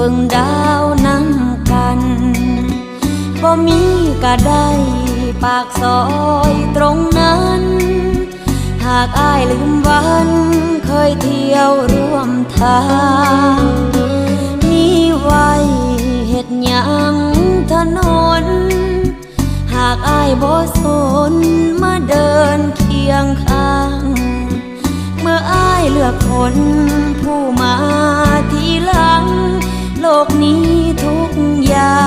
บิ่งดาวนำกันบ่มีก็ได้ปากซอยตรงนั้นหากอ้ายลืมวันเคยเที่ยวร่วมทางมีไว้เฮ็ดหยังถนนหากอ้ายบ่สนมาเดินเคียงข้างเมื่ออ้ายเลือกคนผู้มาทีหลังโลกนี้ทุกอย่า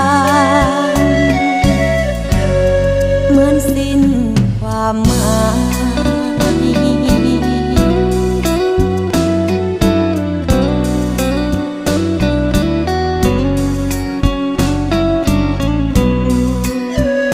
งเหมือนสิ้นความหมาย